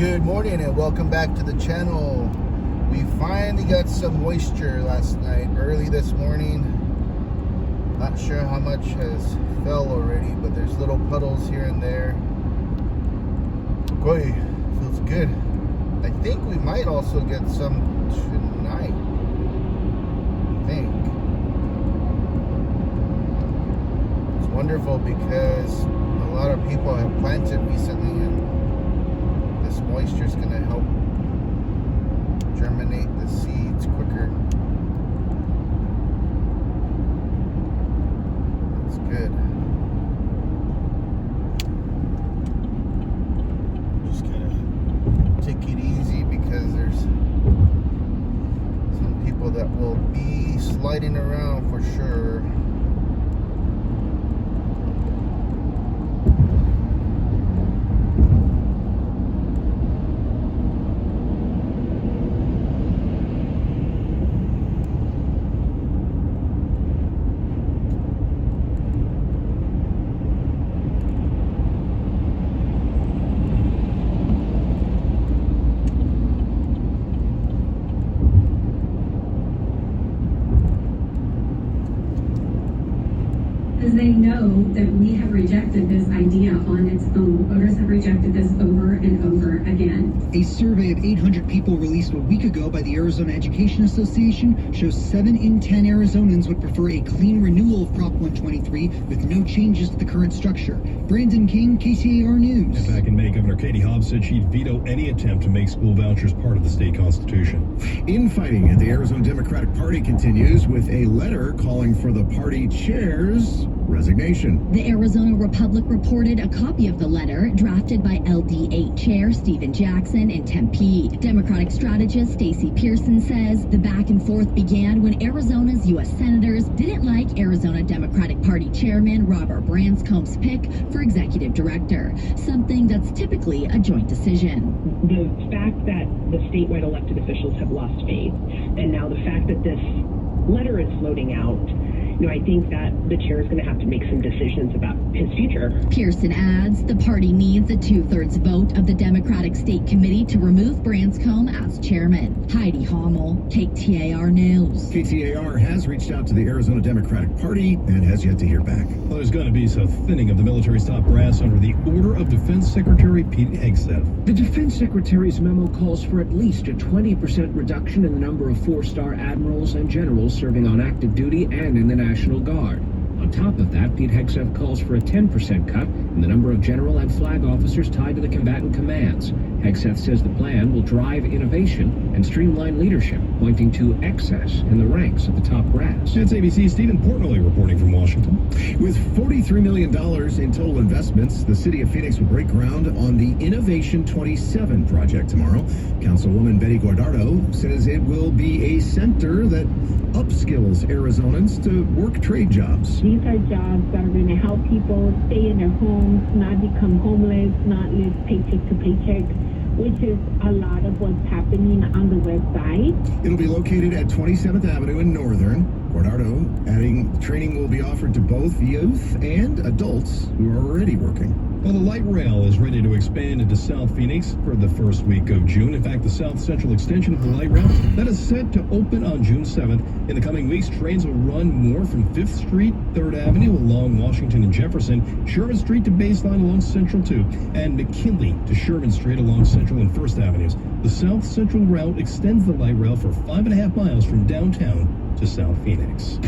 Good morning and welcome back to the channel. We finally got some moisture last night, early this morning. Not sure how much has fell already, but there's little puddles here and there. Boy, feels good. I think we might also get some tonight. I think. It's wonderful because a lot of people have planted recently and this moisture is going to help germinate the seeds quicker. That's good. Just gotta take it easy because there's some people that will be sliding around for sure. Because they know that we have rejected this idea on its own. Voters have rejected this over and over again. A survey of 800 people released a week ago by the Arizona Education Association shows 7 in 10 Arizonans would prefer a clean renewal of Prop 123 with no changes to the current structure. Brandon King, KTAR News. And back in May, Governor Katie Hobbs said she'd veto any attempt to make school vouchers part of the state constitution. Infighting at the Arizona Democratic Party continues with a letter calling for the party chair's resignation. The Arizona Republic reported a copy of the letter drafted by LD8 Chair Stephen Jackson in Tempe. Democratic strategist Stacey Pearson says the back and forth began when Arizona's U.S. senators didn't like Arizona Democratic Party Chairman Robert Branscomb's pick for executive director, something that's typically a joint decision. The fact that the statewide elected officials have lost faith, and now the fact that this letter is floating out, I think that the chair is going to have to make some decisions about his future. Pearson adds the party needs a 2/3 vote of the Democratic State Committee to remove Branscomb as chairman. Heidi Hommel, KTAR News. KTAR has reached out to the Arizona Democratic Party and has yet to hear back. Well, there's going to be some thinning of the military's top brass under the order of Defense Secretary Pete Hegseth. The Defense Secretary's memo calls for at least a 20% reduction in the number of 4-star admirals and generals serving on active duty and in the National Guard. On top of that, Pete Hegseth calls for a 10% cut in the number of general and flag officers tied to the combatant commands. Hegseth says the plan will drive innovation and streamline leadership, pointing to excess in the ranks of the top brass. That's ABC's Stephen Portnoy reporting from Washington. With $43 million in total investments, the city of Phoenix will break ground on the Innovation 27 project tomorrow. Councilwoman Betty Guardado says it will be a center that upskills Arizonans to work trade jobs. These are jobs that are going to help people stay in their homes, not become homeless, not live paycheck to paycheck, which is a lot of what's happening on the west side. It'll be located at 27th Avenue in Northern. Guardado adding training will be offered to both youth and adults who are already working. Well, the light rail is ready to expand into South Phoenix for the first week of June. In fact, the South Central extension of the light rail that is set to open on June 7th. In the coming weeks, trains will run more from 5th Street, 3rd Avenue along Washington and Jefferson, Sherman Street to Baseline along Central 2, and McKinley to Sherman Street along Central and 1st Avenues. The South Central route extends the light rail for 5.5 miles from downtown to South Phoenix.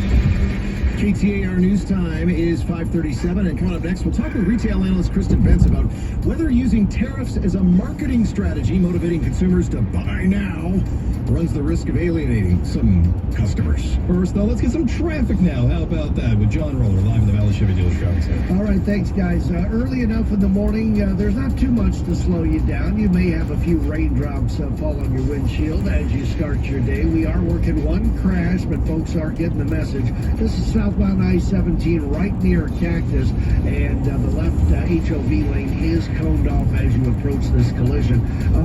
KTAR News Time is 5:37, and coming up next, we'll talk with retail analyst Kristen Bentz about whether using tariffs as a marketing strategy motivating consumers to buy now runs the risk of alienating some customers. First, though, let's get some traffic now. How about that with John Roller live in the Valley Chevy Dealer Traffic Center? All right, thanks, guys. Early enough in the morning, there's not too much to slow you down. You may have a few raindrops fall on your windshield as you start your day. We are working one crash, but folks are getting the message. This is southbound I-17 right near Cactus, and the left HOV lane is coned off as you approach this collision.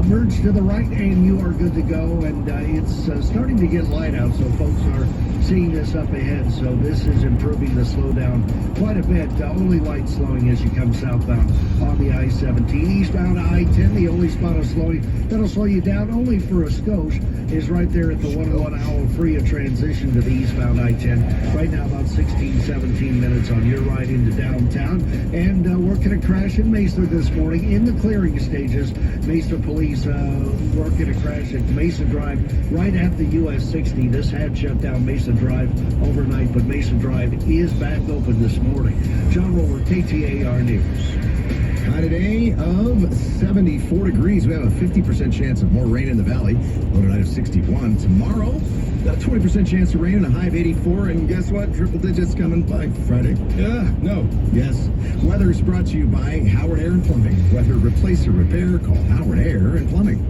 Merge to the right, and you are good to go. And it's starting to get light out, so folks are seeing this up ahead. So this is improving the slowdown quite a bit. Only light slowing as you come southbound on the I-17. Eastbound I-10, the only spot of slowing that'll slow you down only for a skosh is right there at the 101 hour free of transition to the eastbound I-10. Right now about 16, 17 minutes on your ride into downtown. And working a crash in Mesa this morning in the clearing stages. Mesa police working a crash at Mesa Drive right at the US 60. This had shut down Mesa Drive overnight, but Mesa Drive is back open this morning. John Roller, KTAR News. High today of 74 degrees. We have a 50% chance of more rain in the valley. Low tonight of 61. Tomorrow, got a 20% chance of rain and a high of 84. And guess what? Triple digits coming by Friday. No. Yes. Weather is brought to you by Howard Air and Plumbing. Whether replace or repair, call Howard Air and Plumbing.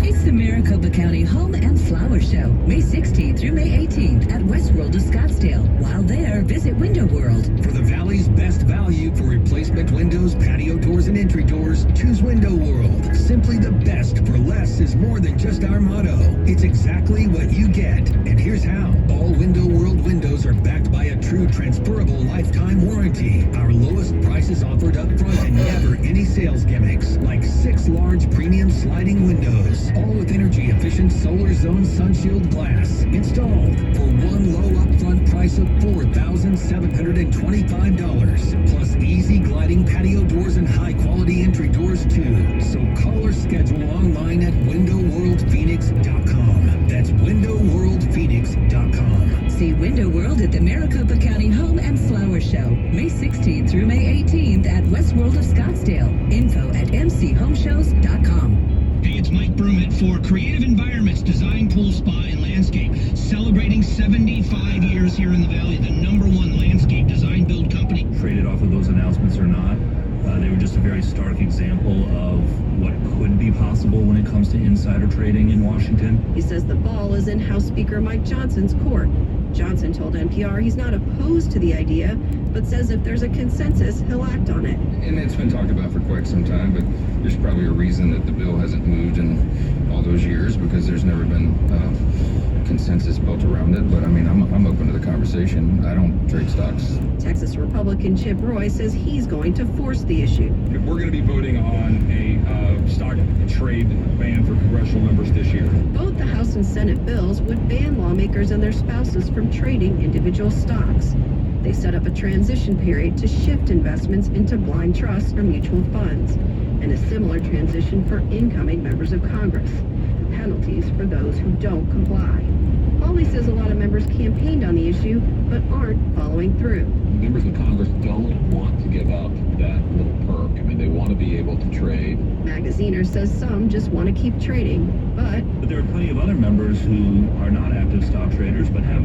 It's the Maricopa County Home and Flower Show, May 16th through May 18th at Westworld of Scottsdale. While there, visit Window World. For the Valley's best value for replacement windows, patio doors, and entry doors, choose Window World. Simply the best for less is more than just our motto. It's exactly what you get. And here's how. All Window World windows are backed by a true transferable lifetime warranty. Our lowest prices offered up front and never any sales gimmicks. Like 6 large premium sliding windows. All with energy-efficient Solar Zone Sunshield glass. Installed for one low upfront price of $4,725. Plus easy gliding patio doors and high-quality entry doors, too. So call or schedule online at windowworldphoenix.com. That's windowworldphoenix.com. See Window World at the Maricopa County Home and Flower Show, May 16th through May 18th at Westworld of Scottsdale. Info at mchomeshows.com. Hey, it's Mike Brummett for Creative Environments Design, Pool, Spa, and Landscape. Celebrating 75 years here in the Valley, the #1 landscape design build company. Traded off of those announcements or not, they were just a very stark example of what could be possible when it comes to insider trading in Washington. He says the ball is in House Speaker Mike Johnson's court. Johnson told NPR he's not opposed to the idea, but says if there's a consensus, he'll act on it. And it's been talked about for quite some time, but there's probably a reason that the bill hasn't moved in all those years, because there's never been consensus built around it. But I mean, I'm open to the conversation. I don't trade stocks. Texas Republican Chip Roy says he's going to force the issue. If we're going to be voting on a stock trade ban for congressional members this year. Both the House and Senate bills would ban lawmakers and their spouses from trading individual stocks. They set up a transition period to shift investments into blind trusts or mutual funds, and a similar transition for incoming members of Congress. Penalties for those who don't comply. Hawley says a lot of members campaigned on the issue, but aren't following through. Members of Congress don't want to give up that little perk. I mean, they want to be able to trade. Magaziner says some just want to keep trading, but there are plenty of other members who are not active stock traders, but have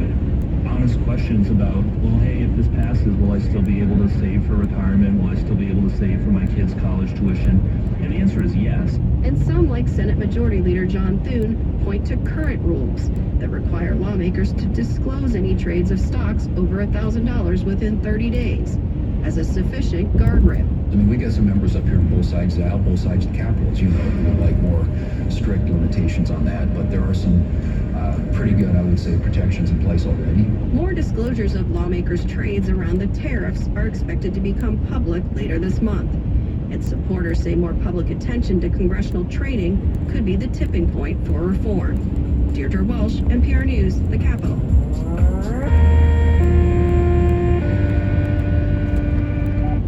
honest questions about, well, hey, if this passes, will I still be able to save for retirement? Will I still be able to save for my kids' college tuition? And the answer is yes. And some, like Senate Majority Leader John Thune, point to current rules that require lawmakers to disclose any trades of stocks over $1,000 within 30 days as a sufficient guardrail. I mean, we got some members up here on both sides of the aisle, both sides of the Capitol, as you know, like more strict limitations on that, but there are some pretty good, I would say, protections in place already. More disclosures of lawmakers' trades around the tariffs are expected to become public later this month. Its supporters say more public attention to congressional trading could be the tipping point for reform. Deirdre Welsh, NPR News, the Capitol.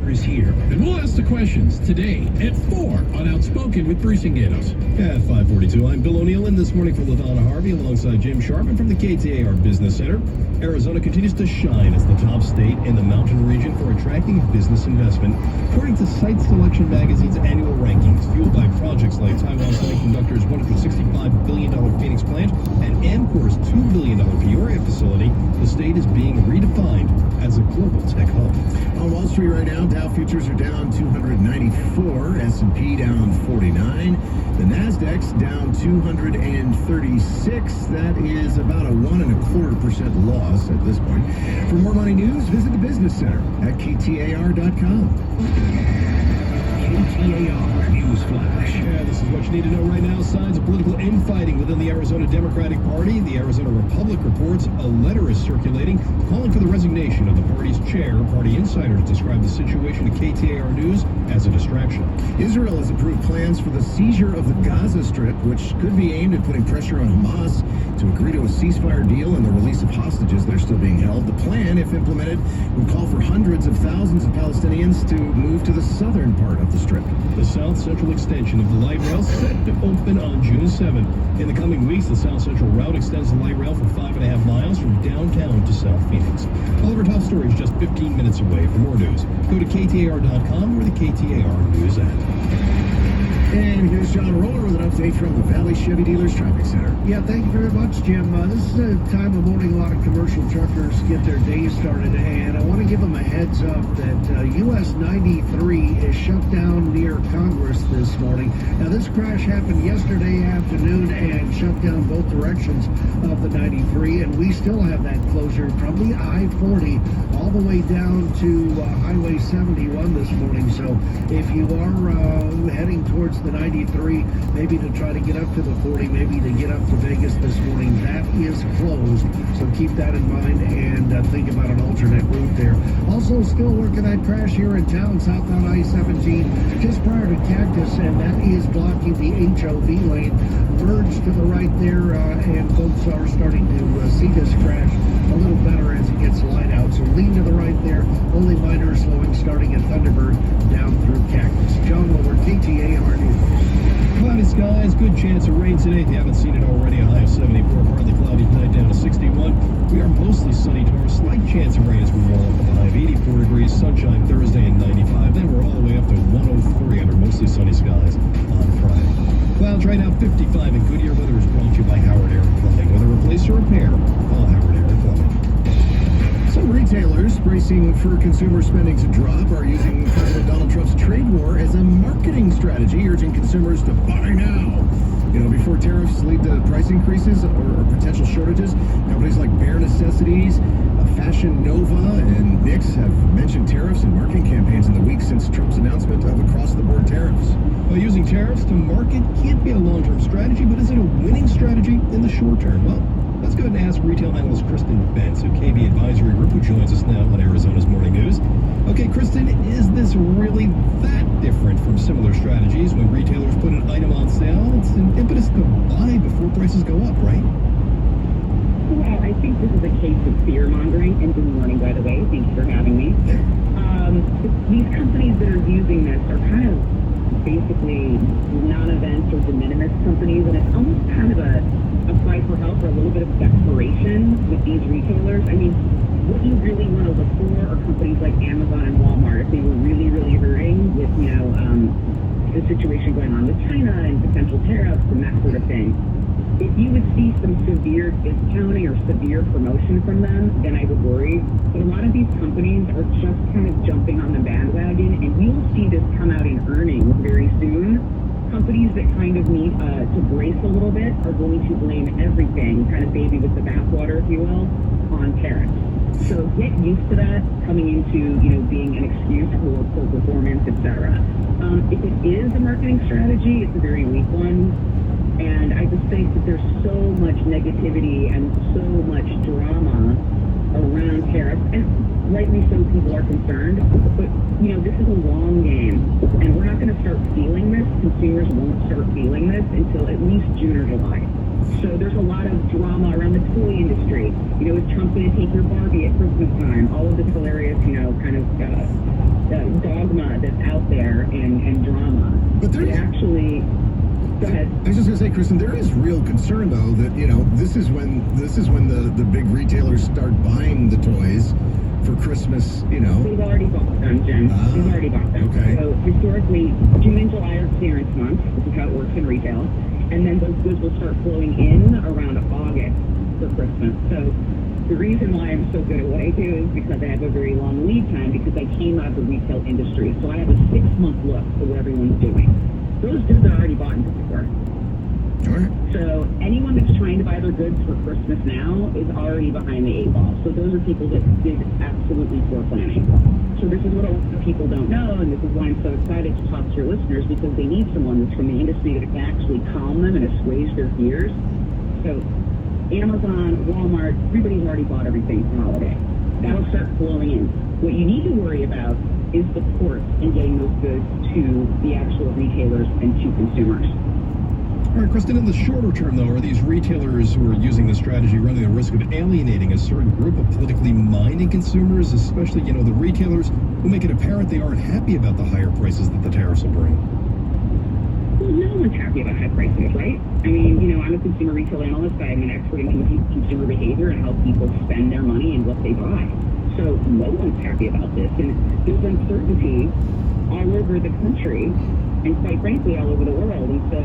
Is here, and we'll ask the questions today at 4 on Outspoken with Bruce and Gatos. At 5:42, I'm Bill O'Neill in this morning for LaDonna Harvey alongside Jim Sharman from the KTAR Business Center. Arizona continues to shine as the top state in the mountain region for attracting business investment, according to Site Selection Magazine's annual rankings, fueled by projects like Taiwan Semiconductor's $165 billion Phoenix plant and Amcor's $2 billion Peoria facility. The state is being redefined as a global tech hub. On Wall Street right now, Dow futures are down 294, S&P down 49, the Nasdaq's down 236. That is about a 1.25% loss at this point. For more money news, visit the Business Center at KTAR.com. KTAR News Flash. Yeah, this is what what you need to know right now. Signs of political infighting within the Arizona Democratic Party. The Arizona Republic reports a letter is circulating calling for the resignation of the party's chair. Party insiders describe the situation to KTAR News as a distraction. Israel has approved plans for the seizure of the Gaza Strip, which could be aimed at putting pressure on Hamas to agree to a ceasefire deal and the release of hostages. They're still being held. The plan, if implemented, would call for hundreds of thousands of Palestinians to move to the southern part of the Strip. The south central extension of the light rail set to open on June 7th. In the coming weeks, the south central route extends the light rail for 5.5 miles from downtown to South Phoenix. All of our top stories just 15 minutes away. For more news, go to KTAR.com or the KTAR News app. And here's John Roller with an update from the Valley Chevy Dealers Traffic Center. Yeah, thank you very much, Jim. This is the time of morning a lot of commercial truckers get their day started, and I want to give them a heads up that US 93 is shut down near Congress this morning. Now, this crash happened yesterday afternoon and shut down both directions of the 93, and we still have that closure from the I-40 all the way down to Highway 71 this morning. So if you are heading towards the 93, maybe to try to get up to the 40, maybe to get up to Vegas this morning, that is closed. So keep that in mind and think about an alternate route there. Also, still working that crash here in town, southbound I-17, just prior to Cactus, and that is blocking the HOV lane. Merge to the right there, and folks are starting to see this crash a little better as it gets light out. So lean to the right there. Only minor slowing starting at Thunderbird down through Cactus. John Lower, KTAR News. Cloudy skies, good chance of rain today. If you haven't seen it already, a high of 74, partly cloudy tonight down to 61. We are mostly sunny tomorrow, slight chance of rain as we roll up with a high of 84 degrees, sunshine Thursday and 95. Then we're all the way up to 103 under mostly sunny skies on Friday. Clouds right now 55 in Goodyear. Weather is brought to you by Howard Air and Plumbing. Whether replace or repair, call Howard Air and Plumbing. Some retailers bracing for consumer spending to drop are using President Donald Trump's trade war as a marketing strategy, urging consumers to buy now. You know, before tariffs lead to price increases or potential shortages, companies like Bare Necessities, Fashion Nova, and NYX have mentioned tariffs and marketing campaigns in the weeks since Trump's announcement of across-the-board tariffs. Well, using tariffs to market can't be a long-term strategy, but is it a winning strategy in the short term? Well, let's go ahead and ask retail analyst Kristen Benz of KB Advisory Group, who joins us now on Arizona's Morning News. Okay, Kristen, is this really that different from similar strategies when retailers put an item on sale? It's an impetus to buy before prices go up, right? Well, I think this is a case of fear-mongering, and good morning, by the way. Thanks for having me. These companies that are using this are kind of basically non-event or de minimis companies, and it's almost kind of a cry for help or a little bit of desperation with these retailers. I mean, what you really want to look for are companies like Amazon and Walmart. If they were really, really hurting with, the situation going on with China and potential tariffs and that sort of thing, if you would see some severe discounting or severe promotion from them, then I would worry. But a lot of these companies are just kind of jumping on the bandwagon, and we will see this come out in earnings very soon. Companies that kind of need to brace a little bit are going to blame everything, kind of baby with the bathwater, if you will, on tariffs. So get used to that coming into, being an excuse for poor performance, etc. If it is a marketing strategy, it's a very weak one. And I just think that there's so much negativity and so much drama around tariffs, and rightly so, people are concerned. But, this is a long game, and we're not going to start feeling this. Consumers won't start feeling this until at least June or July. So there's a lot of drama around the toy industry. Is Trump going to take your Barbie at Christmas time? All of this hilarious, kind of dogma that's out there and drama. But there's actually... Go ahead. I was just going to say, Kristen, there is real concern, though, that, this is when the big retailers start buying the toys for Christmas, They've already bought them, Jen. They've already bought them. Okay. So historically, June and July are clearance months. This is how it works in retail. And then those goods will start flowing in around August for Christmas. So the reason why I'm so good at what I do is because I have a very long lead time, because I came out of the retail industry. So I have a 6-month look at what everyone's doing. Those goods are already bought and paid for. All right. So anyone that's trying to buy order goods for Christmas now is already behind the 8 ball. So those are people that did absolutely poor planning. So this is what a lot of people don't know, and this is why I'm so excited to talk to your listeners, because they need someone that's from the industry that can actually calm them and assuage their fears. So Amazon, Walmart, everybody's already bought everything for holiday. That'll start flowing in. What you need to worry about is the ports and getting those goods to the actual retailers and to consumers. All right, Kristen, in the shorter term, though, are these retailers who are using this strategy running the risk of alienating a certain group of politically minded consumers, especially, the retailers who make it apparent they aren't happy about the higher prices that the tariffs will bring? Well, no one's happy about high prices, right? I mean, I'm a consumer retail analyst. I'm an expert in consumer behavior and how people spend their money and what they buy. So no one's happy about this. And there's uncertainty all over the country and quite frankly all over the world. And so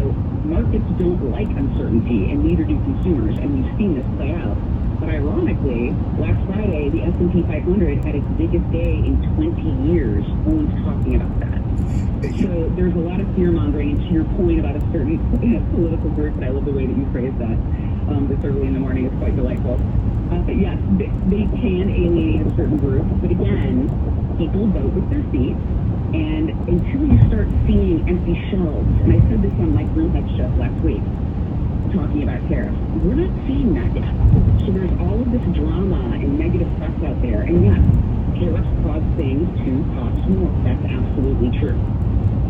markets don't like uncertainty, and neither do consumers. And we've seen this play out. But ironically, last Friday, the S&P 500 had its biggest day in 20 years. No one's talking about that. So there's a lot of fear-mongering, and to your point about a certain political group, and I love the way that you phrased that this early in the morning. It's quite delightful. But yes, they can alienate a certain group, but again, people vote with their feet, and until you start seeing empty shelves, and I said this on Mike Bloomhead's show last week, talking about tariffs, we're not seeing that yet. So there's all of this drama and negative press out there, and yes, tariffs cause things to cost more. That's absolutely true.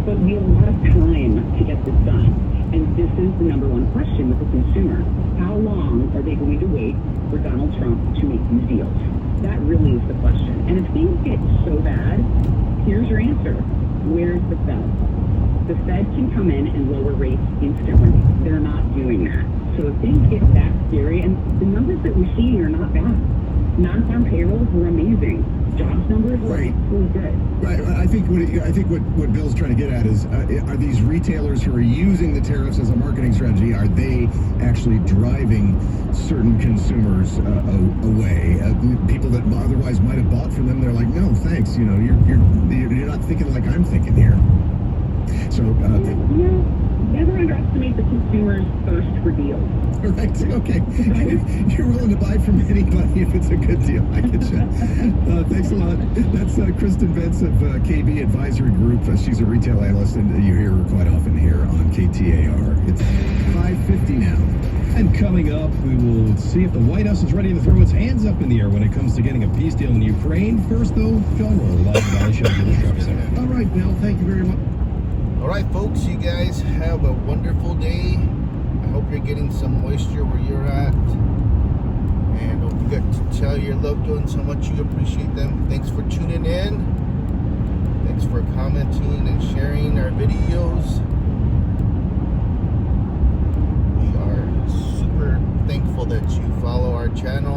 But we have a lot of time to get this done. And this is the number one question with the consumer. How long are they going to wait for Donald Trump to make these deals? That really is the question. And if things get so bad, here's your answer. Where's the Fed? The Fed can come in and lower rates instantly. They're not doing that. So if things get that scary, and the numbers that we're seeing are not bad. Non-farm payrolls were amazing. Jobs numbers were absolutely good. Right. I think what Bill's trying to get at is, are these retailers who are using the tariffs as a marketing strategy, are they actually driving certain consumers away? People that otherwise might have bought from them, they're like, no, thanks. You're not thinking like I'm thinking here. So, never underestimate the consumer's thirst for deals. Right. Okay. You're willing to buy from anybody if it's a good deal. I get you. Thanks a lot. That's Kristen Vance of KB Advisory Group. She's a retail analyst, and you hear her quite often here on KTAR. It's 5:50 now. And coming up, we will see if the White House is ready to throw its hands up in the air when it comes to getting a peace deal in Ukraine. First, though, John Roller, live Valley Show. All right, Bill. Thank you very much. All right, folks, you guys have a wonderful day. I hope you're getting some moisture where you're at. And don't forget to tell your loved ones how much you appreciate them. Thanks for tuning in. Thanks for commenting and sharing our videos. We are super thankful that you follow our channel.